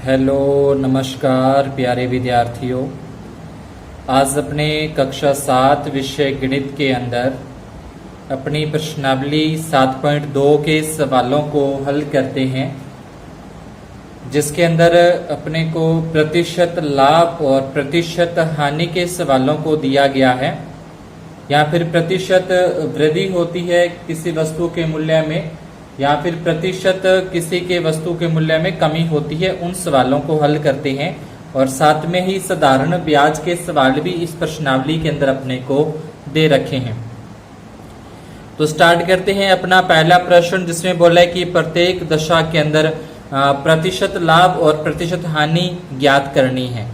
Hello नमस्कार प्यारे विद्यार्थियों। आज अपने कक्षा 7 विषय गणित के अंदर अपनी प्रश्नावली 7.2 के सवालों को हल करते हैं, जिसके अंदर अपने को प्रतिशत लाभ और प्रतिशत हानि के सवालों को दिया गया है, या फिर प्रतिशत वृद्धि होती है किसी वस्तु के मूल्य में, या फिर प्रतिशत किसी के वस्तु के मूल्य में कमी होती है। उन सवालों को हल करते हैं और साथ में ही साधारण ब्याज के सवाल भी इस प्रश्नावली के अंदर अपने को दे रखे हैं। तो स्टार्ट करते हैं अपना पहला प्रश्न, जिसमें बोला है कि प्रत्येक दशा के अंदर प्रतिशत लाभ और प्रतिशत हानि ज्ञात करनी है।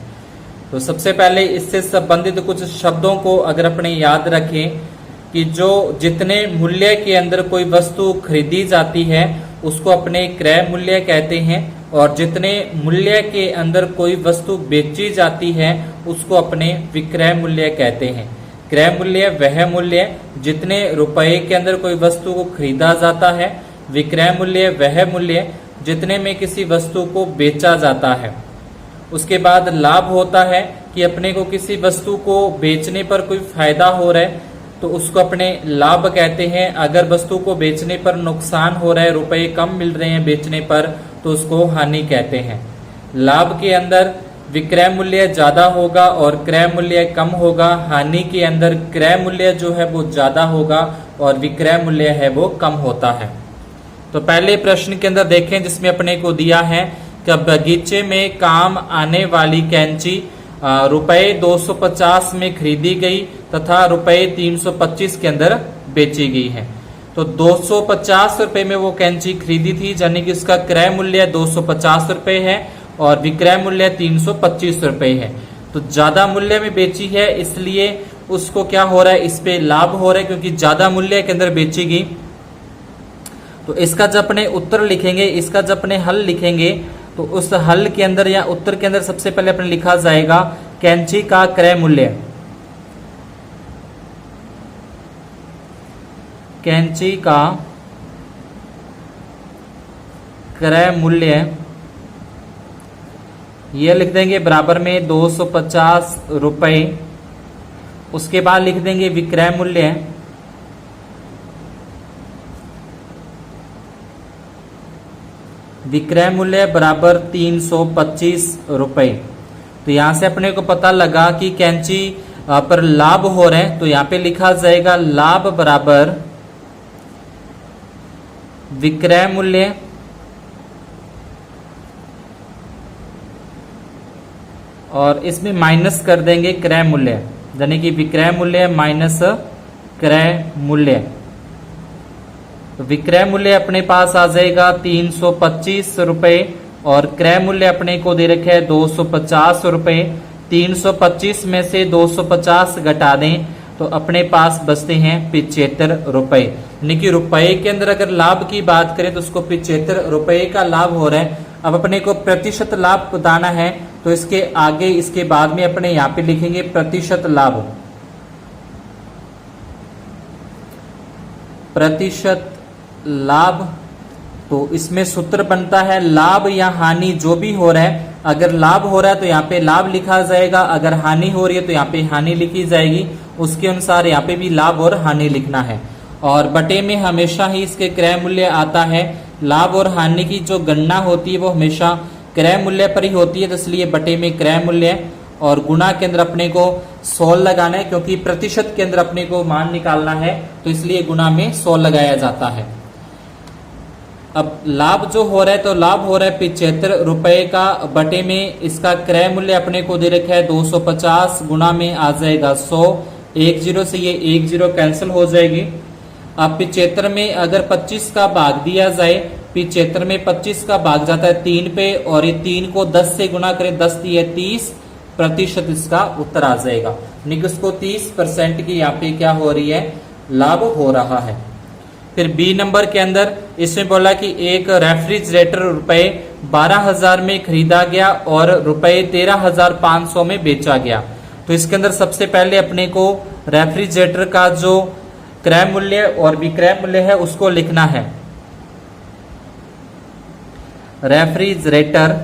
तो सबसे पहले इससे संबंधित कुछ शब्दों को अगर अपने याद रखें कि जो जितने मूल्य के अंदर कोई वस्तु खरीदी जाती है उसको अपने क्रय मूल्य कहते हैं, और जितने मूल्य के अंदर कोई वस्तु बेची जाती है उसको अपने विक्रय मूल्य कहते हैं। क्रय मूल्य वह मूल्य जितने रुपए के अंदर कोई वस्तु को खरीदा जाता है, विक्रय मूल्य वह मूल्य जितने में किसी वस्तु को बेचा जाता है। उसके बाद लाभ होता है कि अपने को किसी वस्तु को बेचने पर कोई फायदा हो रहा है तो उसको अपने लाभ कहते हैं। अगर वस्तु को बेचने पर नुकसान हो रहा है, रुपए कम मिल रहे हैं बेचने पर, तो उसको हानि कहते हैं। लाभ के अंदर विक्रय मूल्य ज्यादा होगा और क्रय मूल्य कम होगा। हानि के अंदर क्रय मूल्य जो है वो ज्यादा होगा और विक्रय मूल्य है वो कम होता है। तो पहले प्रश्न के अंदर देखें, जिसमें अपने को दिया है कि बगीचे में काम आने वाली कैंची रुपए 250 में खरीदी गई तथा रुपए 325 के अंदर बेची गई है। तो 250 रुपए में वो कैंची खरीदी थी, यानी कि इसका क्रय मूल्य 250 रुपए है और विक्रय मूल्य 325 रुपए है। तो ज्यादा मूल्य में बेची है, इसलिए उसको क्या हो रहा है, इस पे लाभ हो रहा है क्योंकि ज्यादा मूल्य के अंदर बेची गई। तो इसका जब अपने उत्तर लिखेंगे, इसका जब अपने हल लिखेंगे, तो उस हल के अंदर या उत्तर के अंदर सबसे पहले अपने लिखा जाएगा कैंची का क्रय मूल्य। कैंची का क्रय मूल्य ये लिख देंगे बराबर में 250 रुपए। उसके बाद लिख देंगे विक्रय मूल्य बराबर 325 रुपए। तो यहां से अपने को पता लगा कि कैंची पर लाभ हो रहे हैं, तो यहां पे लिखा जाएगा लाभ बराबर विक्रय मूल्य और इसमें माइनस कर देंगे क्रय मूल्य, यानी कि विक्रय मूल्य माइनस क्रय मूल्य। तो विक्रय मूल्य अपने पास आ जाएगा 325 रुपए और क्रय मूल्य अपने को दे रखे है 250 रुपए। 325 में से 250 घटा दें तो अपने पास बचते हैं 75 रुपए। यानी कि रुपए के अंदर अगर लाभ की बात करें तो उसको 75 रुपए का लाभ हो रहा है। अब अपने को प्रतिशत लाभ बताना है, तो इसके आगे इसके बाद में अपने यहाँ पे लिखेंगे प्रतिशत लाभ। प्रतिशत लाभ, तो इसमें सूत्र बनता है लाभ या हानि जो भी हो रहा है। अगर लाभ हो रहा है तो यहाँ पे लाभ लिखा जाएगा, अगर हानि हो रही है तो यहाँ पे हानि लिखी जाएगी। उसके अनुसार यहाँ पे भी लाभ और हानि लिखना है। और बटे में हमेशा ही इसके क्रय मूल्य आता है। लाभ और हानि की जो गणना होती है वो हमेशा क्रय मूल्य पर ही होती है, तो इसलिए बटे में क्रय मूल्य और गुणा के अंदर अपने को 100 लगाना है, क्योंकि प्रतिशत के अंदर अपने को मान निकालना है, तो इसलिए गुणा में 100 लगाया जाता है। अब लाभ जो हो रहा है, तो लाभ हो रहा है 75 रुपए का, बटे में इसका क्रय मूल्य अपने को दे रखा है 250, गुणा में आ जाएगा 100। 10 से ये 10 कैंसिल हो जाएगी। अब 75 में अगर 25 का भाग दिया जाए, 75 में 25 का भाग जाता है 3 पे, और ये 3 को 10 से गुणा करें, 10 दिए 30%, इसका उत्तर आ जाएगा। यानी कि उसको 30% की यहाँ पे क्या हो रही है, लाभ हो रहा है। फिर बी नंबर के अंदर इसमें बोला कि एक रेफ्रिजरेटर रुपए 12,000 में खरीदा गया और रुपए 13,500 में बेचा गया। तो इसके अंदर सबसे पहले अपने को रेफ्रिजरेटर का जो क्रय मूल्य और विक्रय मूल्य है उसको लिखना है। रेफ्रिजरेटर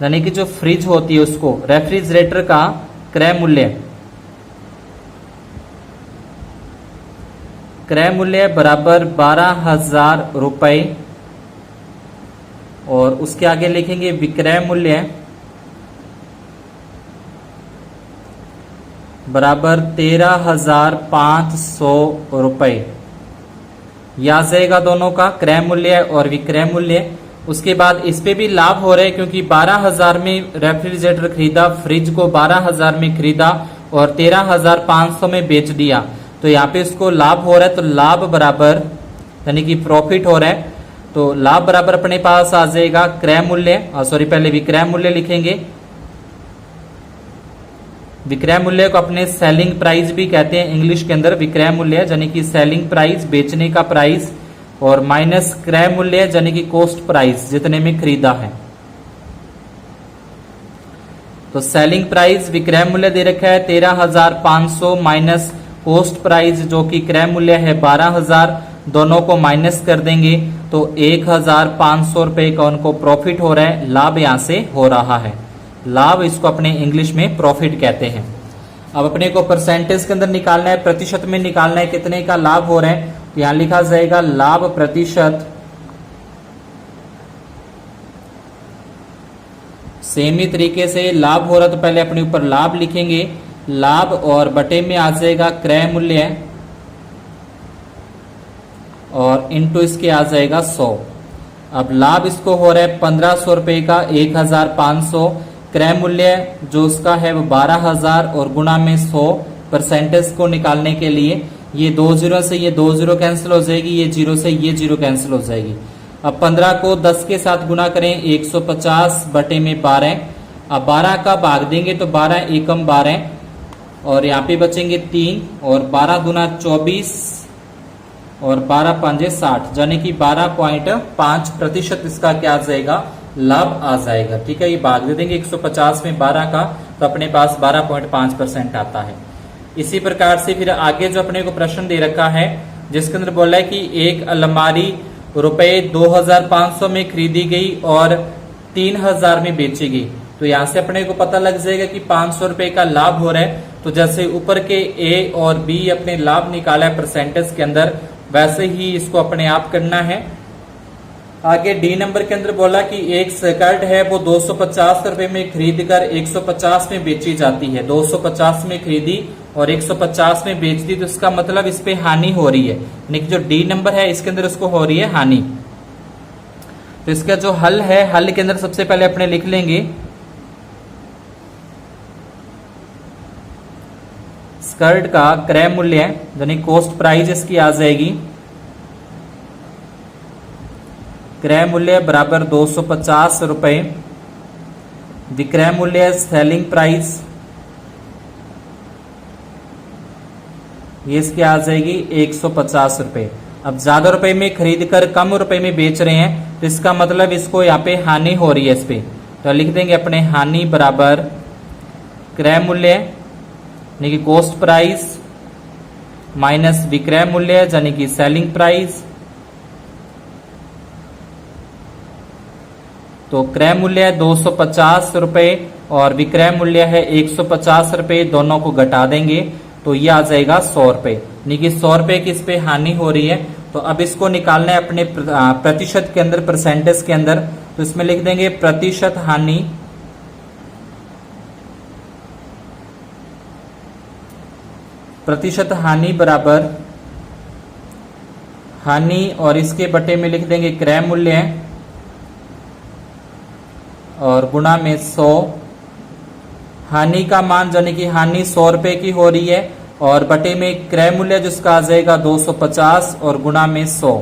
यानी कि जो फ्रिज होती है उसको, रेफ्रिजरेटर का क्रय मूल्य बराबर 12,000 रुपए, और उसके आगे लिखेंगे विक्रय मूल्य बराबर 13,500 रुपए। यह आ जाएगा दोनों का क्रय मूल्य और विक्रय मूल्य। उसके बाद इस पे भी लाभ हो रहा है क्योंकि 12,000 में रेफ्रिजरेटर खरीदा, फ्रिज को 12,000 में खरीदा और 13,500 में बेच दिया, तो यहाँ पे इसको लाभ हो रहा है। तो लाभ बराबर यानी कि प्रॉफिट हो रहा है, तो लाभ बराबर अपने पास आ जाएगा क्रय मूल्य, पहले विक्रय मूल्य लिखेंगे। विक्रय मूल्य को अपने सेलिंग प्राइस भी कहते हैं इंग्लिश के अंदर। विक्रय मूल्य यानी कि सेलिंग प्राइस, बेचने का प्राइस, और माइनस क्रय मूल्य यानी कि कॉस्ट प्राइस, जितने में खरीदा है। तो सेलिंग प्राइस विक्रय मूल्य दे रखा है 13,500 माइनस कॉस्ट प्राइस जो कि क्रय मूल्य है 12,000, दोनों को माइनस कर देंगे तो 1,500 रुपए का उनको प्रॉफिट हो रहा है, लाभ यहां से हो रहा है। लाभ इसको अपने इंग्लिश में प्रॉफिट कहते हैं। अब अपने को परसेंटेज के अंदर निकालना है, प्रतिशत में निकालना है कितने का लाभ हो रहा है। तो यहां लिखा जाएगा लाभ प्रतिशत, सेम ही तरीके से लाभ हो रहा तो पहले अपने ऊपर लाभ लिखेंगे, लाभ और बटे में आ जाएगा क्रय मूल्य और इनटू इसके आ जाएगा 100। अब लाभ इसको हो रहा है 1,500 रुपए का 1,500, क्रय मूल्य जो उसका है वो 12,000 और गुणा में 100। परसेंटेज को निकालने के लिए ये 2 जीरो से ये 2 जीरो कैंसिल हो जाएगी, ये जीरो से ये जीरो कैंसिल हो जाएगी। अब 15 को 10 के साथ गुणा करें 150 बटे में 12। अब 12 का भाग देंगे तो 12 एकम 12 और यहाँ पे बचेंगे 3 और 12 दूना 24 और 12 पंजे 60, यानी कि 12.5% इसका क्या आ जाएगा, लाभ आ जाएगा। ठीक है, ये भाग दे देंगे 150 में 12 का, तो अपने पास 12.5% आता है। इसी प्रकार से फिर आगे जो अपने को प्रश्न दे रखा है जिसके अंदर बोला है कि एक अलमारी रुपए 2,500 में खरीदी गई और 3,000 में बेची गई। तो यहां से अपने को पता लग जाएगा कि 500 रुपए का लाभ हो रहा है। तो जैसे ऊपर के ए और बी अपने लाभ निकाला है परसेंटेज के अंदर, वैसे ही इसको अपने आप करना है। आगे डी नंबर के अंदर बोला कि एक स्कर्ट है वो 250 रुपए में खरीद कर 150 में बेची जाती है। 250 में खरीदी और 150 में बेच दी, तो इसका मतलब इस पे हानि हो रही है, यानी कि जो डी नंबर है इसके अंदर इसको हो रही है हानि। तो इसका जो हल है, हल के अंदर सबसे पहले अपने लिख लेंगे स्कर्ट का क्रय मूल्य यानी कॉस्ट प्राइस इसकी आ जाएगी, क्रय मूल्य बराबर 250 रुपए, विक्रय मूल्य सेलिंग प्राइस ये इसकी आ जाएगी 150 रुपए। अब ज्यादा रुपए में खरीद कर कम रुपए में बेच रहे हैं, तो इसका मतलब इसको यहाँ पे हानि हो रही है इस पे। तो लिख देंगे अपने हानि बराबर क्रय मूल्य यानी कि कॉस्ट प्राइस माइनस विक्रय मूल्य यानी कि सेलिंग प्राइस। तो क्रय मूल्य है 250 रुपए और विक्रय मूल्य है 150 रुपए, दोनों को घटा देंगे तो ये आ जाएगा 100 रुपए, यानी कि 100 रुपए की इस पे हानि हो रही है। तो अब इसको निकालना है अपने प्रतिशत के अंदर, परसेंटेज के अंदर। तो इसमें लिख देंगे प्रतिशत हानि बराबर हानि और इसके बटे में लिख देंगे क्रय मूल्य और गुणा में 100। हानि का मान यानी कि हानि 100 रुपए की हो रही है और बटे में क्रय मूल्य जिसका आ जाएगा 250 और गुणा में 100।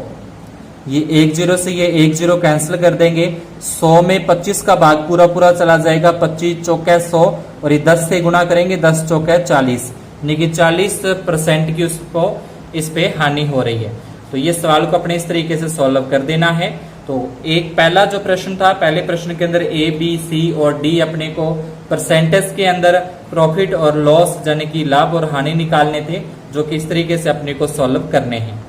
ये 1 जीरो से ये 1 जीरो कैंसिल कर देंगे। 100 में 25 का भाग पूरा पूरा चला जाएगा, 25 चौके 100 और ये 10 से गुणा करेंगे, 10 चौके 40, यानी कि 40% की उसको इस पे हानि हो रही है। तो ये सवाल को अपने इस तरीके से सॉल्व कर देना है। तो एक पहला जो प्रश्न था, पहले प्रश्न के अंदर ए बी सी और डी अपने को परसेंटेज के अंदर प्रॉफिट और लॉस यानी कि लाभ और हानि निकालने थे, जो कि इस तरीके से अपने को सॉल्व करने हैं।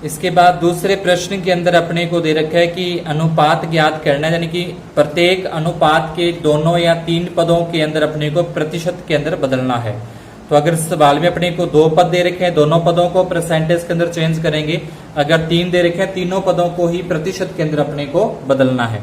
इसके बाद दूसरे प्रश्न के अंदर अपने को दे रखा है कि अनुपात ज्ञात करना है, यानी कि प्रत्येक अनुपात के दोनों या तीन पदों के अंदर अपने को प्रतिशत के अंदर बदलना है। तो अगर सवाल में अपने को दो पद दे रखे हैं, दोनों पदों को परसेंटेज के अंदर चेंज करेंगे। अगर तीन दे रखे हैं, तीनों पदों को ही प्रतिशत के अंदर अपने को बदलना है।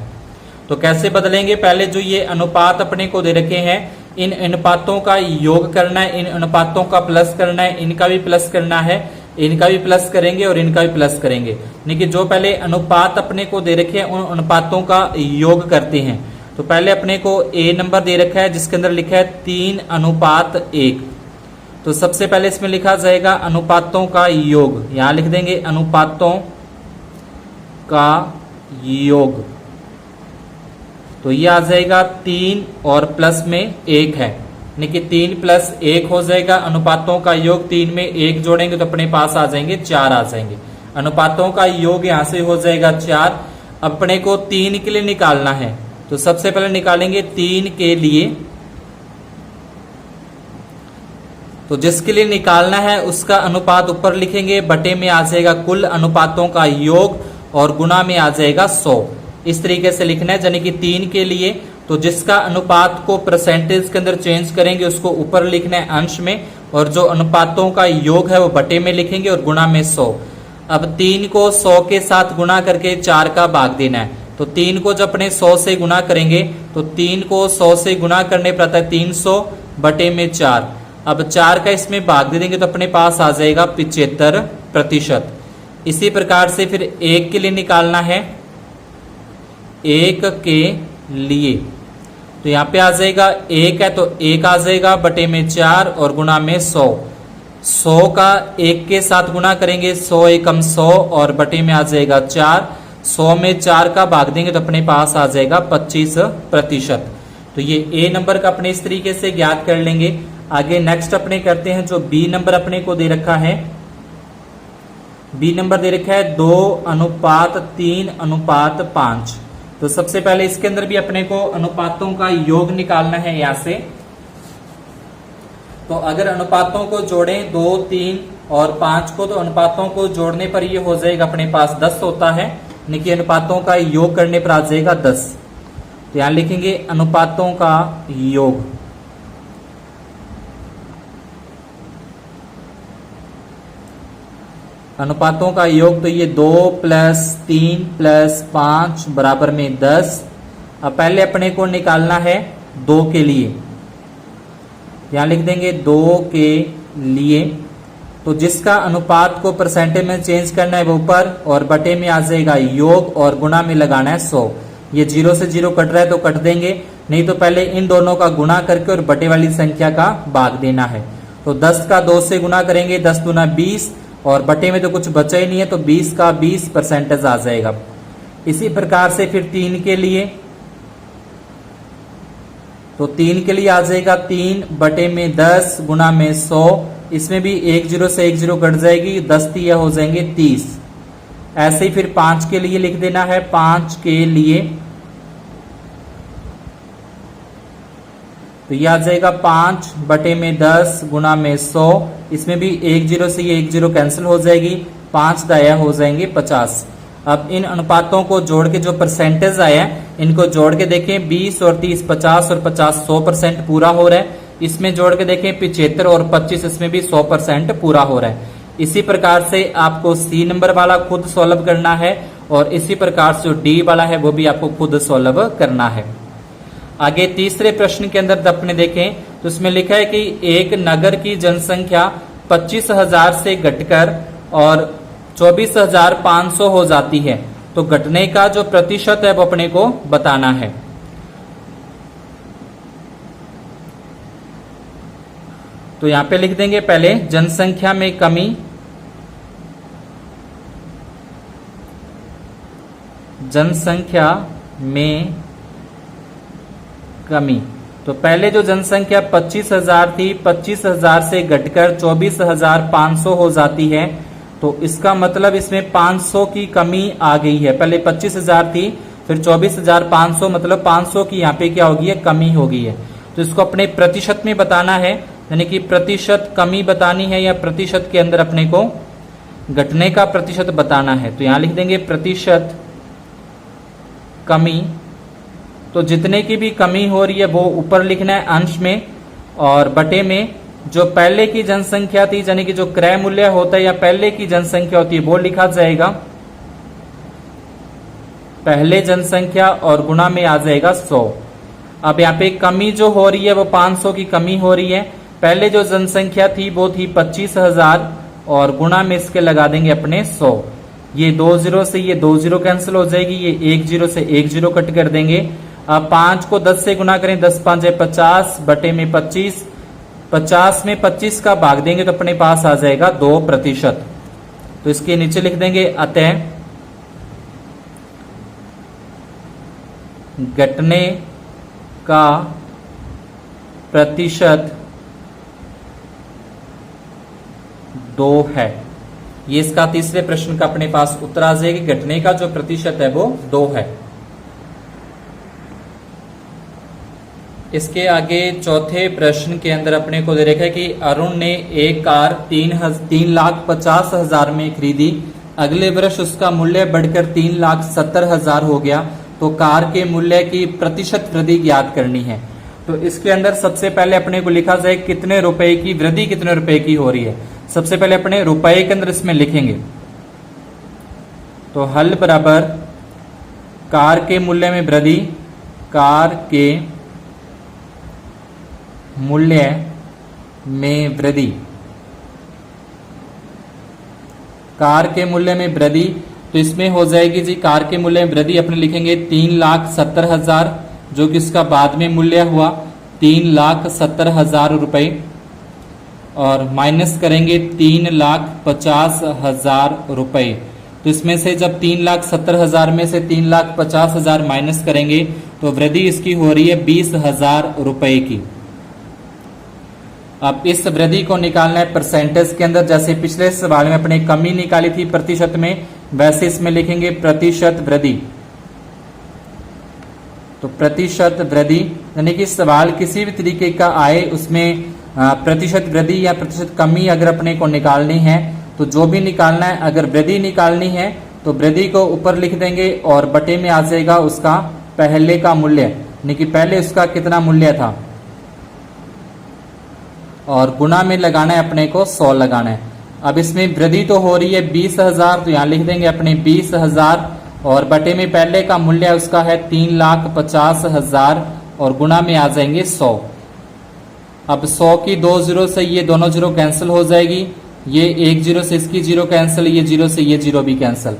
तो कैसे बदलेंगे? पहले जो ये अनुपात अपने को दे रखे हैं, इन अनुपातों का योग करना है, इन अनुपातों का प्लस करना है, इनका भी प्लस करना है, इनका भी प्लस करेंगे और इनका भी प्लस करेंगे। यानी कि जो पहले अनुपात अपने को दे रखे हैं उन अनुपातों का योग करते हैं। तो पहले अपने को ए नंबर दे रखा है जिसके अंदर लिखा है 3:1। तो सबसे पहले इसमें लिखा जाएगा अनुपातों का योग, यहां लिख देंगे अनुपातों का योग। तो ये आ जाएगा 3 और प्लस में 1 है, यानी कि 3 + 1 हो जाएगा अनुपातों का योग। 3 में 1 जोड़ेंगे तो अपने पास आ जाएंगे 4 आ जाएंगे। अनुपातों का योग यहां से हो जाएगा 4। अपने को 3 के लिए निकालना है, तो सबसे पहले निकालेंगे 3 के लिए। तो जिसके लिए निकालना है उसका अनुपात ऊपर लिखेंगे, बटे में आ जाएगा कुल अनुपातों का योग और गुणा में आ जाएगा 100। इस तरीके से लिखना है, यानी कि 3 के लिए तो जिसका अनुपात को परसेंटेज के अंदर चेंज करेंगे उसको ऊपर लिखना है अंश में, और जो अनुपातों का योग है वो बटे में लिखेंगे और गुणा में 100। अब 3 को 100 के साथ गुणा करके 4 का भाग देना है। तो 3 को जब अपने 100 से गुणा करेंगे तो 3 को 100 से गुणा करने पर आता है 300 बटे में 4। अब 4 का इसमें भाग दे देंगे तो अपने पास आ जाएगा 75%। इसी प्रकार से फिर 1 के लिए निकालना है, 1 के लिए तो यहाँ पे आ जाएगा 1 है तो 1 आ जाएगा बटे में 4 और गुणा में 100। 100 का 1 के साथ गुणा करेंगे, 100 एकम 100 और बटे में आ जाएगा 4। 100 में 4 का भाग देंगे तो अपने पास आ जाएगा 25%। तो ये ए नंबर का अपने इस तरीके से ज्ञात कर लेंगे। आगे नेक्स्ट अपने करते हैं जो बी नंबर अपने को दे रखा है। बी नंबर दे रखा है 2:3:5। तो सबसे पहले इसके अंदर भी अपने को अनुपातों का योग निकालना है यहां से। तो अगर अनुपातों को जोड़ें 2, 3 और 5 को, तो अनुपातों को जोड़ने पर ये हो जाएगा अपने पास 10 होता है, यानी कि अनुपातों का योग करने पर आ जाएगा 10। तो यहां लिखेंगे अनुपातों का योग। अनुपातों का योग तो ये 2 + 3 + 5 बराबर में 10। अब पहले अपने को निकालना है 2 के लिए, यहां लिख देंगे 2 के लिए। तो जिसका अनुपात को परसेंटेज में चेंज करना है वो ऊपर और बटे में आ जाएगा योग और गुणा में लगाना है 100। ये 0 से 0 कट रहा है तो कट देंगे, नहीं तो पहले इन दोनों का गुणा करके और बटे वाली संख्या का भाग देना है। तो 10 का 2 से गुणा करेंगे, 10 दूना 20 और बटे में तो कुछ बचा ही नहीं है तो 20 का 20% आ जाएगा। इसी प्रकार से फिर 3 के लिए, तो 3 के लिए आ जाएगा 3 बटे में 10 गुणा में 100। इसमें भी 1 0 से 1 0 कट जाएगी, 10 3 हो जाएंगे 30। ऐसे ही फिर 5 के लिए लिख देना है। 5 के लिए तो यह आ जाएगा 5 बटे में 10 गुणा में 100। इसमें भी 1 0 से ये 1 0 कैंसिल हो जाएगी, 5 दाया हो जाएंगे 50। अब इन अनुपातों को जोड़ के जो परसेंटेज आया इनको जोड़ के देखें, 20 और 30 50 और 50 100% पूरा हो रहा है। इसमें जोड़ के देखें 75 और 25, इसमें भी 100% पूरा हो रहा है। इसी प्रकार से आपको सी नंबर वाला खुद सॉल्व करना है और इसी प्रकार से जो डी वाला है वो भी आपको खुद सॉल्व करना है। आगे तीसरे प्रश्न के अंदर अपने देखें तो उसमें लिखा है कि एक नगर की जनसंख्या 25,000 से घटकर और 24,500 हो जाती है, तो घटने का जो प्रतिशत है वो अपने को बताना है। तो यहां पे लिख देंगे पहले जनसंख्या में कमी, जनसंख्या में कमी। तो पहले जो जनसंख्या 25,000 थी, 25,000 से घटकर 24,500 हो जाती है, तो इसका मतलब इसमें 500 की कमी आ गई है। पहले 25,000 थी, फिर 24,500, मतलब 500 की यहाँ पे क्या होगी है, कमी हो गई है। तो इसको अपने प्रतिशत में बताना है, यानी कि प्रतिशत कमी बतानी है या प्रतिशत के अंदर अपने को घटने का प्रतिशत बताना है, तो यहां लिख देंगे प्रतिशत कमी। तो जितने की भी कमी हो रही है वो ऊपर लिखना है अंश में, और बटे में जो पहले की जनसंख्या थी, यानी कि जो क्रय मूल्य होता है या पहले की जनसंख्या होती है वो लिखा जाएगा पहले जनसंख्या, और गुणा में आ जाएगा 100। अब यहाँ पे कमी जो हो रही है वो 500 की कमी हो रही है। पहले जो जनसंख्या थी वो थी 25,000, और गुणा में इसके लगा देंगे अपने 100। ये 2 जीरो से ये 2 जीरो कैंसिल हो जाएगी, ये 1 जीरो से 1 जीरो कट कर देंगे। अब 5 को 10 से गुना करें, 10 5 50 बटे में 25, 50 में 25 का भाग देंगे तो अपने पास आ जाएगा 2%। तो इसके नीचे लिख देंगे अतः घटने का प्रतिशत 2 है। ये इसका तीसरे प्रश्न का अपने पास उत्तर आ जाएगी। घटने का जो प्रतिशत है वो 2 है। इसके आगे चौथे प्रश्न के अंदर अपने को दे रखा है कि अरुण ने एक कार 3,50,000 में खरीदी, अगले वर्ष उसका मूल्य बढ़कर 3,70,000 हो गया, तो कार के मूल्य की प्रतिशत वृद्धि ज्ञात करनी है। तो इसके अंदर सबसे पहले अपने को लिखा जाए कितने रुपए की वृद्धि कितने रुपए की हो रही है। सबसे पहले अपने रुपए के अंदर इसमें लिखेंगे, तो हल बराबर कार के मूल्य में वृद्धि, कार के मूल्य में वृद्धि, कार के मूल्य में वृद्धि। तो इसमें हो जाएगी जी कार के मूल्य में वृद्धि अपने लिखेंगे 3,70,000, जो कि इसका बाद में मूल्य हुआ 3,70,000 रुपए, और माइनस करेंगे 3,50,000 रुपए। तो इसमें से जब 3,70,000 में से 3,50,000 माइनस करेंगे तो वृद्धि इसकी हो रही है 20,000 रुपए की। अब इस वृद्धि को निकालना है परसेंटेज के अंदर, जैसे पिछले सवाल में अपने कमी निकाली थी प्रतिशत में, वैसे इसमें लिखेंगे प्रतिशत वृद्धि। तो प्रतिशत वृद्धि यानी कि सवाल किसी भी तरीके का आए उसमें प्रतिशत वृद्धि या प्रतिशत कमी अगर अपने को निकालनी है तो जो भी निकालना है, अगर वृद्धि निकालनी है तो वृद्धि को ऊपर लिख देंगे और बटे में आ जाएगा उसका पहले का मूल्य, यानी कि पहले उसका कितना मूल्य था, और गुणा में लगाना है अपने को 100 लगाना है। अब इसमें वृद्धि तो हो रही है 20,000, तो यहां लिख देंगे अपने 20,000, और बटे में पहले का मूल्य उसका है 3,50,000, और गुणा में आ जाएंगे 100। अब 100 की 2 जीरो से ये दोनों जीरो कैंसिल हो जाएगी, ये 1 जीरो से इसकी जीरो कैंसिल, ये जीरो से ये जीरो भी कैंसिल।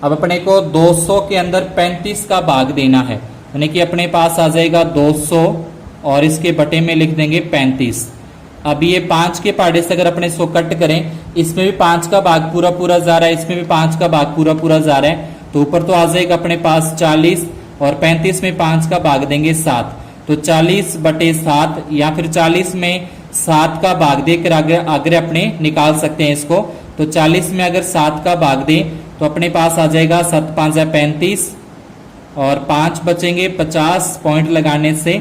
अब अपने को 200 के अंदर 35 का भाग देना है, यानी कि अपने पास आ जाएगा 200 और इसके बटे में लिख देंगे 35। अब ये 5 के पार्टे से अगर अपने इसको कट करें, इसमें भी 5 का भाग पूरा पूरा जा रहा है, इसमें भी 5 का भाग पूरा पूरा जा रहा है, तो ऊपर तो आ जाएगा अपने पास 40, और 35 में 5 का भाग देंगे 7, तो 40 बटे 7, या फिर 40 में 7 का भाग देकर आगे अपने निकाल सकते हैं इसको। तो 40 में अगर 7 का भाग दें तो अपने पास आ जाएगा 7 5 35, और 5 बचेंगे 50 पॉइंट लगाने से,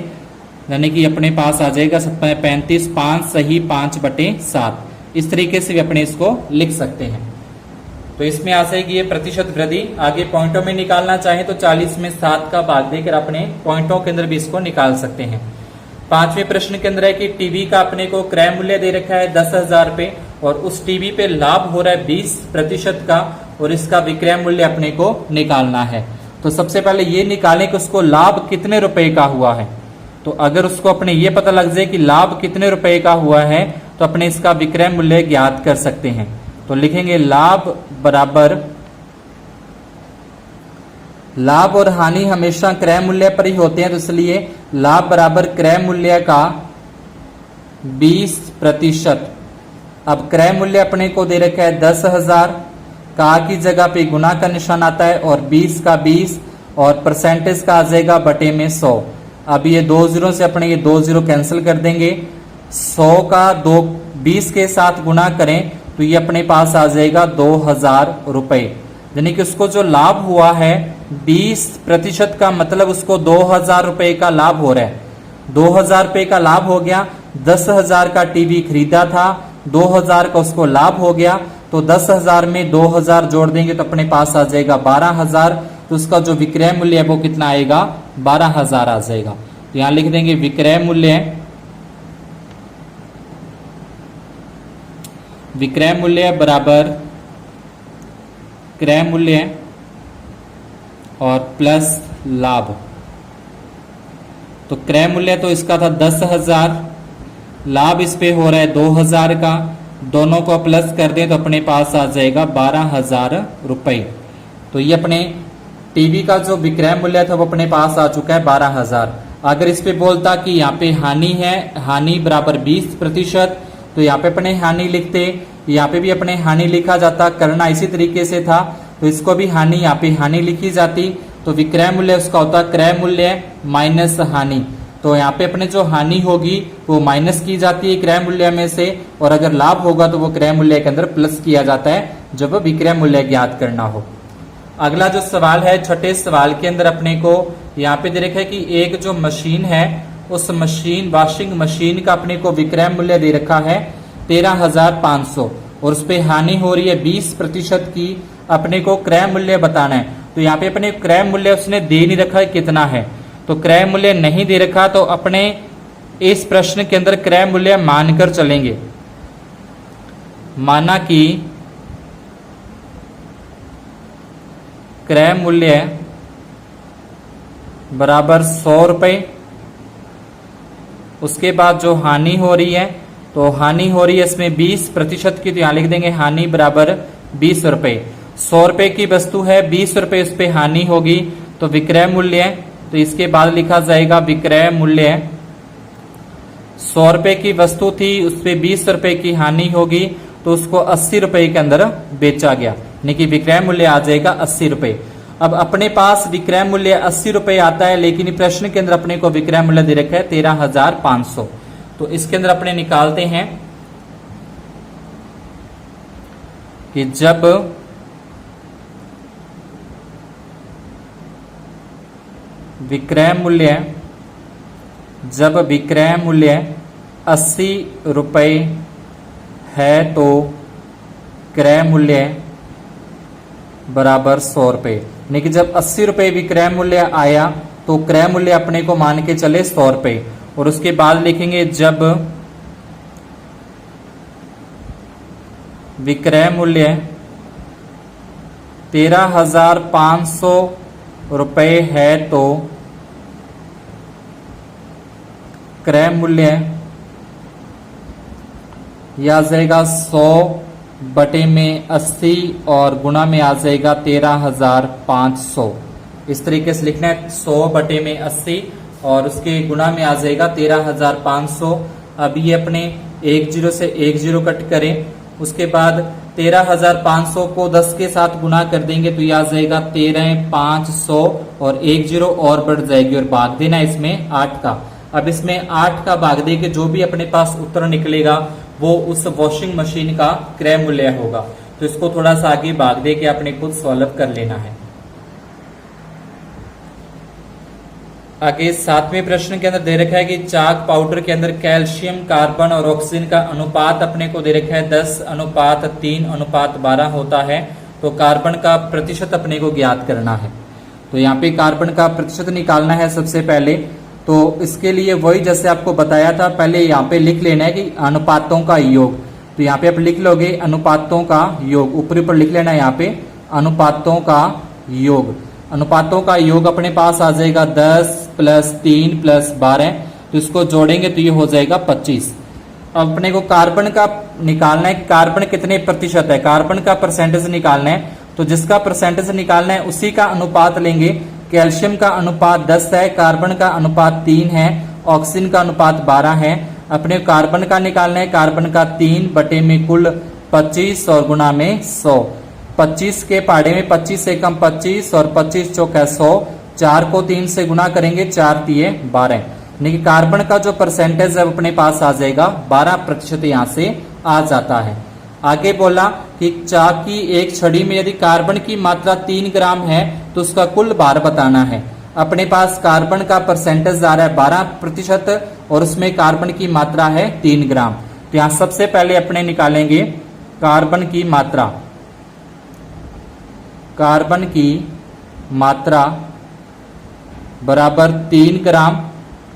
यानी कि अपने पास आ जाएगा 35, 5 सही 5 बटे 7। इस तरीके से भी अपने इसको लिख सकते हैं। तो इसमें आ जाएगी ये प्रतिशत वृद्धि। आगे पॉइंटों में निकालना चाहे तो 40 में 7 का भाग देकर अपने पॉइंटों के अंदर भी इसको निकाल सकते हैं। 5वें प्रश्न के अंदर है कि टीवी का अपने को क्रय मूल्य दे रखा है 10,000 रुपए, और उस टीवी पे लाभ हो रहा है 20% का, और इसका विक्रय मूल्य अपने को निकालना है। तो सबसे पहले ये निकालें कि उसको लाभ कितने रुपए का हुआ है। तो अगर उसको अपने ये पता लग जाए कि लाभ कितने रुपए का हुआ है तो अपने इसका विक्रय मूल्य ज्ञात कर सकते हैं। तो लिखेंगे लाभ बराबर, लाभ और हानि हमेशा क्रय मूल्य पर ही होते हैं, तो इसलिए लाभ बराबर क्रय मूल्य का 20%। अब क्रय मूल्य अपने को दे रखा है 10,000, का की जगह पे गुना का निशान आता है, और 20 का 20, और परसेंटेज का आ जाएगा बटे में 100। अब ये 2 जीरो से अपने ये 2 जीरो कैंसिल कर देंगे, 100 का 20 के साथ गुना करें तो ये अपने पास आ जाएगा 2,000 रुपए, यानी कि उसको जो लाभ हुआ है 20% का मतलब उसको 2,000 रुपए का लाभ हो रहा है। 2,000 रुपए का लाभ हो गया, 10,000 का टीवी खरीदा था, 2,000 का उसको लाभ हो गया, तो 10,000 में 2,000 जोड़ देंगे तो अपने पास आ जाएगा 12,000। तो उसका जो विक्रय मूल्य है वो कितना आएगा, 12,000 आ जाएगा। तो यहां लिख देंगे विक्रय मूल्य बराबर क्रय मूल्य और प्लस लाभ। तो क्रय मूल्य तो इसका था 10,000, लाभ इस पे हो रहा है 2,000 का, दोनों को प्लस कर दें तो अपने पास आ जाएगा 12,000 रुपए। तो ये अपने टीवी का जो विक्रय मूल्य था वो अपने पास आ चुका है 12,000। अगर इस पे बोलता कि यहाँ पे हानि है, हानि बराबर 20%, तो यहाँ पे अपने हानि लिखते, यहाँ पे भी अपने हानि लिखा जाता, करना इसी तरीके से था। तो इसको भी हानि, यहाँ पे हानि लिखी जाती। तो विक्रय मूल्य उसका होता क्रय मूल्य माइनस हानि। तो यहाँ पे अपने जो हानि होगी वो माइनस की जाती है क्रय मूल्य में से, और अगर लाभ होगा तो वो क्रय मूल्य के अंदर प्लस किया जाता है जब विक्रय मूल्य ज्ञात करना हो। अगला जो सवाल है, छठे सवाल के अंदर अपने को यहाँ पे दे रखा है कि एक जो मशीन है उस मशीन, वॉशिंग मशीन का अपने को विक्रय मूल्य दे रखा है 13,500 और उस पे हानि हो रही है 20% की। अपने को क्रय मूल्य बताना है। तो यहाँ पे अपने क्रय मूल्य उसने दे नहीं रखा है कितना है, तो क्रय मूल्य नहीं दे रखा, तो अपने इस प्रश्न के अंदर क्रय मूल्य मानकर चलेंगे। माना कि क्रय मूल्य बराबर 100 रुपए। उसके बाद जो हानि हो रही है, तो हानि हो रही है इसमें 20% की, तो यहां लिख देंगे हानि बराबर 20 रुपए। 100 रुपए की वस्तु है, 20 रुपए उस पर हानि होगी, तो विक्रय मूल्य, तो इसके बाद लिखा जाएगा विक्रय मूल्य 100 रुपए की वस्तु थी, उस पर 20 रुपए की हानि होगी, तो उसको 80 रुपए के अंदर बेचा गया, यानी कि विक्रय मूल्य आ जाएगा 80 रुपए। अब अपने पास विक्रय मूल्य 80 रुपए आता है, लेकिन प्रश्न के अंदर अपने को विक्रय मूल्य दे रखा है 13,500। तो इसके अंदर अपने निकालते हैं कि जब विक्रय मूल्य 80 रुपए है तो क्रय मूल्य बराबर 100 रुपए, यानी कि जब 80 रुपए विक्रय मूल्य आया तो क्रय मूल्य अपने को मान के चले 100 रुपए। और उसके बाद लिखेंगे जब विक्रय मूल्य 13,500 रुपए है तो क्रय मूल्य यह आ जाएगा 100/80 और गुणा में आ जाएगा 13,500। इस तरीके से लिखना है 100/80 और उसके गुणा में आ जाएगा 13,500। अब ये अपने 10 से 10 कट करें, उसके बाद 13,500 को 10 के साथ गुणा कर देंगे तो यह आ जाएगा 13,500 और 10 और बढ़ जाएगी और भाग देना इसमें 8 का। अब इसमें 8 का भाग दे के जो भी अपने पास उत्तर निकलेगा वो उस वॉशिंग मशीन का क्रय मूल्य होगा। तो इसको थोड़ा सा आगे भाग दे के अपने खुद सॉल्व कर लेना है। आगे 7वें प्रश्न के अंदर दे रखा है कि चाक पाउडर के अंदर कैल्शियम, कार्बन और ऑक्सीजन का अनुपात अपने को दे रखा है 10:3:12 होता है। तो कार्बन का प्रतिशत अपने को ज्ञात करना है। तो यहाँ पे कार्बन का प्रतिशत निकालना है सबसे पहले। तो इसके लिए वही जैसे आपको बताया था, पहले यहाँ पे लिख लेना है कि अनुपातों का योग। तो यहाँ पे आप लिख लोगे अनुपातों का योग, ऊपर ऊपर लिख लेना है यहाँ पे अनुपातों का योग। अनुपातों का योग अपने पास आ जाएगा 10 + 3 + 12। तो इसको जोड़ेंगे तो ये हो जाएगा 25। अब अपने को कार्बन का निकालना है, कार्बन कितने प्रतिशत है, कार्बन का परसेंटेज निकालना है। तो जिसका परसेंटेज निकालना है उसी का अनुपात लेंगे। कैल्शियम का अनुपात 10 है, कार्बन का अनुपात 3 है, ऑक्सीजन का अनुपात 12 है। अपने कार्बन का निकालना है, कार्बन का 3 बटे में कुल 25 और गुणा में 100। 25 के पहाड़े में 25 से कम 25 और 25 चौका 100। 4 को 3 से गुणा करेंगे, 4 × 12, यानी कि कार्बन का जो परसेंटेज है अपने पास आ जाएगा 12% यहाँ से आ जाता है। आगे बोला कि चाक की एक छड़ी में यदि कार्बन की मात्रा 3 ग्राम है तो उसका कुल भार बताना है। अपने पास कार्बन का परसेंटेज आ रहा है 12% और उसमें कार्बन की मात्रा है 3 ग्राम। तो यहाँ सबसे पहले अपने निकालेंगे कार्बन की मात्रा, कार्बन की मात्रा बराबर 3 ग्राम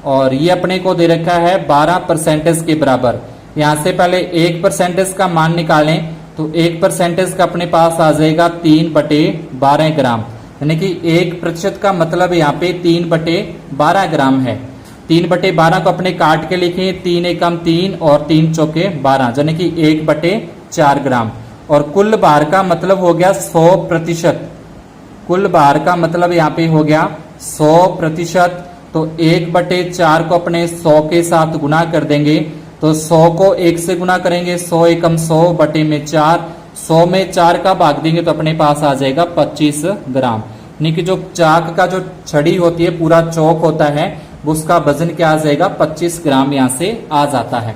और ये अपने को दे रखा है 12% के बराबर। यहां से पहले 1% का मान निकालें तो 1% का अपने पास आ जाएगा 3/12 ग्राम, यानी कि 1% का मतलब यहाँ पे 3/12 ग्राम है। 3/12 को अपने काट के लिखें, 3 एकम 3 और 3 चौके 12, यानी कि 1/4 ग्राम। और कुल भार का मतलब हो गया 100%, कुल भार का मतलब यहाँ पे हो गया 100%। तो 1/4 को अपने 100 के साथ गुना कर देंगे, तो 100 को 1 से गुना करेंगे, 100 एकम 100 बटे में 4, 100 में 4 का भाग देंगे तो अपने पास आ जाएगा 25 ग्राम। यानी कि जो चाक का जो छड़ी होती है, पूरा चौक होता है, उसका वजन क्या आ जाएगा 25 ग्राम यहाँ से आ जाता है।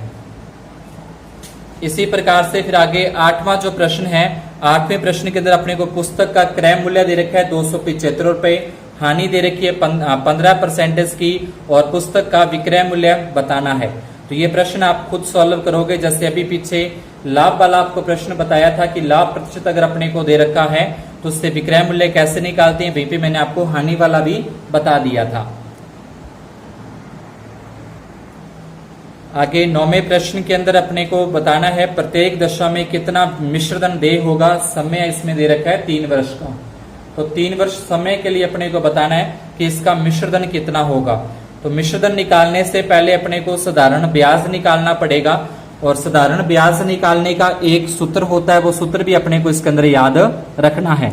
इसी प्रकार से फिर आगे 8वां जो प्रश्न है, 8वें प्रश्न के अंदर अपने को पुस्तक का क्रय मूल्य दे रखा है 275 रुपए, हानि दे रखी है 15% की और पुस्तक का विक्रय मूल्य बताना है। तो ये प्रश्न आप खुद सॉल्व करोगे। जैसे अभी पीछे लाभ वाला आपको प्रश्न बताया था कि लाभ प्रतिशत अगर अपने को दे रखा है तो उससे विक्रय मूल्य कैसे निकालते हैं, वहीं पे मैंने आपको हानि वाला भी बता दिया था। आगे 9वें प्रश्न के अंदर अपने को बताना है प्रत्येक दशा में कितना मिश्रधन देय होगा। समय इसमें दे रखा है 3 वर्ष का, तो 3 वर्ष समय के लिए अपने को बताना है कि इसका मिश्रधन कितना होगा। तो मिश्रधन निकालने से पहले अपने को साधारण ब्याज निकालना पड़ेगा और साधारण ब्याज निकालने का एक सूत्र होता है, वो सूत्र भी अपने को इसके अंदर याद रखना है।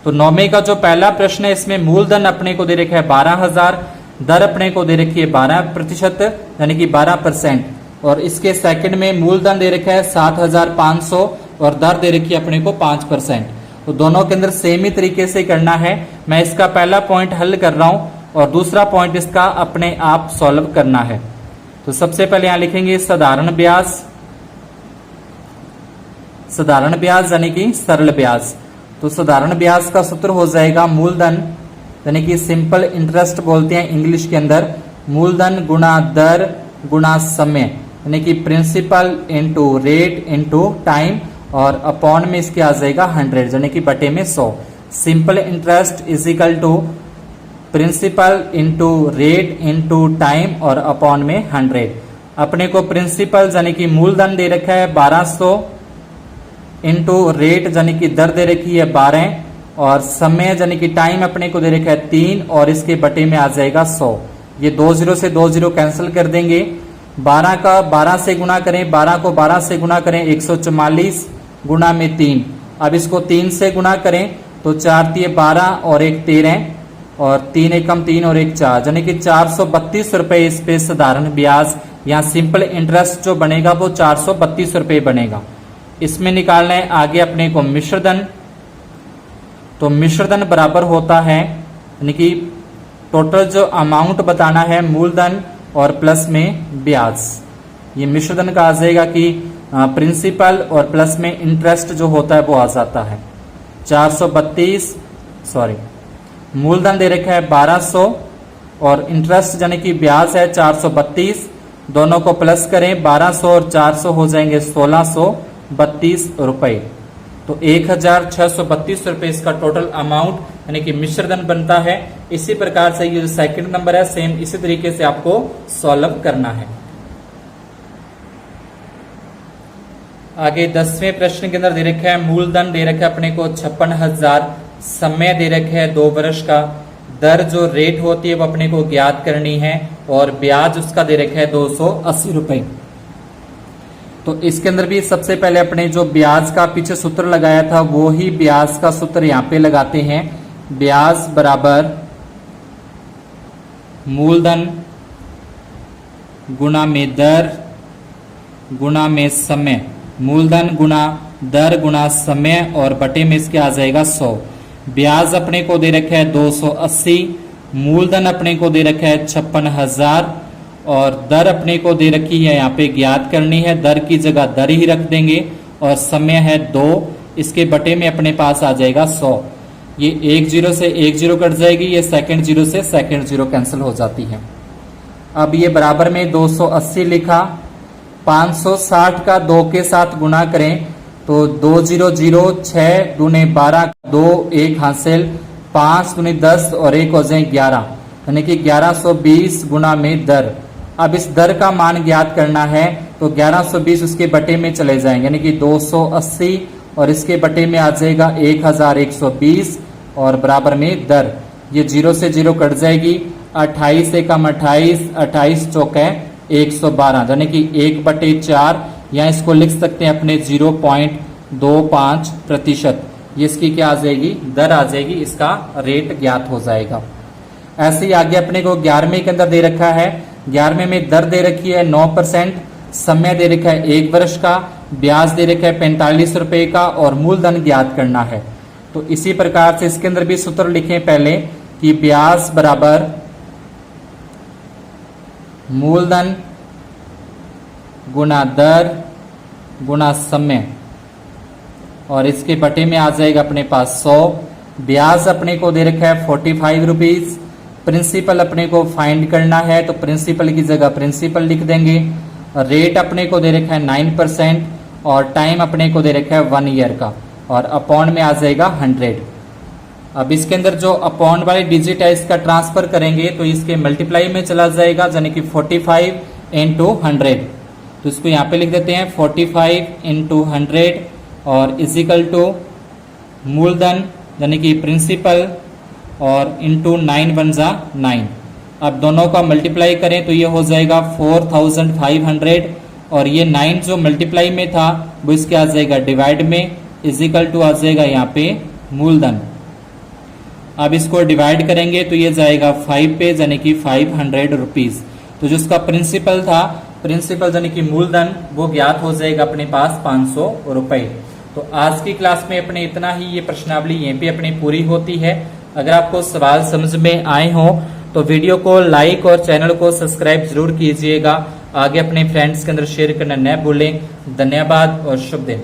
तो 9वें का जो पहला प्रश्न है, इसमें मूलधन अपने को दे रखा है 12,000, दर अपने को दे रखी है 12% यानी कि 12%, और इसके सेकंड में मूलधन दे रखा है 7,500 और दर दे रखी है अपने को 5%। तो दोनों के अंदर सेम ही तरीके से करना है। मैं इसका पहला पॉइंट हल कर रहा हूं और दूसरा पॉइंट इसका अपने आप सॉल्व करना है। तो सबसे पहले यहां लिखेंगे साधारण ब्याज, साधारण ब्याज यानी कि सरल ब्याज। तो साधारण ब्याज का सूत्र हो जाएगा मूलधन यानी कि सिंपल इंटरेस्ट बोलते हैं इंग्लिश के अंदर, मूलधन गुणा दर गुणा समय, यानी कि principal into rate into time, और अपॉन में इसके आ जाएगा 100 यानी कि बटे में 100। Simple interest is equal to principal into rate into time और अपॉन में 100। अपने को प्रिंसिपल यानी कि मूलधन दे रखा है 1200 इंटू रेट यानी कि दर दे रखी है 12 और समय यानी कि टाइम अपने को दे रखा है 3 और इसके बटे में आ जाएगा 100। ये 2 0 से 2 0 कैंसिल कर देंगे। 12 का 12 से गुणा करें, 12 को 12 से गुणा करें 144 गुणा में 3। अब इसको 3 से गुणा करें तो 4 3 12 और 1 13 और 3 एकम 3 और 1 4 यानी कि 432 रुपए इस पे साधारण ब्याज या सिंपल इंटरेस्ट जो बनेगा वो 432 रुपए बनेगा। इसमें निकालना है आगे अपने को मिश्रधन। तो मिश्रधन बराबर होता है यानी कि टोटल जो अमाउंट बताना है मूलधन और प्लस में ब्याज। ये मिश्रधन का आ जाएगा कि प्रिंसिपल और प्लस में इंटरेस्ट जो होता है वो आ जाता है 432, मूलधन दे रखा है 1200 और इंटरेस्ट यानी कि ब्याज है 432। दोनों को प्लस करें, 1200 और 400 हो जाएंगे 1632 रुपए। तो 1632 रुपए इसका टोटल अमाउंट यानी कि मिश्रधन बनता है। इसी प्रकार से ये जो सेकंड नंबर है सेम इसी तरीके से आपको सॉल्व करना है। आगे 10वें प्रश्न के अंदर दे रखा है मूलधन दे रखा है अपने को 56,000, समय दे रखा है 2 वर्ष का, दर जो रेट होती है वो अपने को ज्ञात करनी है और ब्याज उसका दे रखा है 280 रुपए। तो इसके अंदर भी सबसे पहले अपने जो ब्याज का पीछे सूत्र लगाया था वो ही ब्याज का सूत्र यहाँ पे लगाते हैं। ब्याज बराबर मूलधन गुणा में दर गुणा में समय, मूलधन गुणा दर गुणा समय और बटे में इसके आ जाएगा 100। ब्याज अपने को दे रखा है 280, मूलधन अपने को दे रखा है 56,000 और दर अपने को दे रखी है यहाँ पे ज्ञात करनी है, दर की जगह दर ही रख देंगे और समय है 2, इसके बटे में अपने पास आ जाएगा 100। ये 1 0 से 1 0 कट जाएगी, ये सेकंड 0 से सेकंड 0 कैंसिल हो जाती है। अब ये बराबर में 280 लिखा, 560 का 2 के साथ गुणा करें तो 200 6 दूने 12 2 1 हासिल 5 दूने 10 और 1 हो जाए 11 यानी कि 1120 गुना में दर। अब इस दर का मान ज्ञात करना है तो 1120 उसके बटे में चले जाएंगे यानी कि 280 और इसके बटे में आ जाएगा 1120 और बराबर में दर। ये 0 से 0 कट जाएगी 28 से कम 28 28 चौके 112 यानी कि 1/4 या इसको लिख सकते हैं अपने 0.25%। ये इसकी क्या आ जाएगी दर आ जाएगी, इसका रेट ज्ञात हो जाएगा। ऐसे ही आगे अपने को 11वें के अंदर दे रखा है, 11वें में दर दे रखी है 9%, समय दे रखा है 1 वर्ष का, ब्याज दे रखा है 45 रुपए का और मूलधन ज्ञात करना है। तो इसी प्रकार से इसके अंदर भी सूत्र लिखें पहले कि ब्याज बराबर मूलधन गुना दर गुना समय और इसके बटे में आ जाएगा अपने पास 100। ब्याज अपने को दे रखा है 45 रुपीज। प्रिंसिपल अपने को फाइंड करना है तो प्रिंसिपल की जगह प्रिंसिपल लिख देंगे। रेट अपने को दे रखा है 9% और टाइम अपने को दे रखा है 1 ईयर का और अपॉन में आ जाएगा 100। अब इसके अंदर जो अपॉन वाली डिजिट है इसका ट्रांसफर करेंगे तो इसके मल्टीप्लाई में चला जाएगा यानी कि 45 × 100। तो इसको यहाँ पे लिख देते हैं 45 × 100 और इजिकल टू मूलधन यानी कि प्रिंसिपल और इंटू 9 × 9। अब दोनों का मल्टीप्लाई करें तो ये हो जाएगा 4500 और ये 9 जो मल्टीप्लाई में था वो इसके आ जाएगा डिवाइड में, इजिकल टू आ जाएगा यहाँ पे मूलधन। अब इसको डिवाइड करेंगे तो ये जाएगा 5 पे यानी कि 500 रुपीज। तो जो उसका प्रिंसिपल था, प्रिंसिपल यानी कि मूलधन, वो ज्ञात हो जाएगा अपने पास 500 रुपए। तो आज की क्लास में अपने इतना ही, ये प्रश्नावली यहीं पे अपनी पूरी होती है। अगर आपको सवाल समझ में आए हो तो वीडियो को लाइक और चैनल को सब्सक्राइब जरूर कीजिएगा। आगे अपने फ्रेंड्स के अंदर शेयर करना न भूलें। धन्यवाद और शुभ दिन।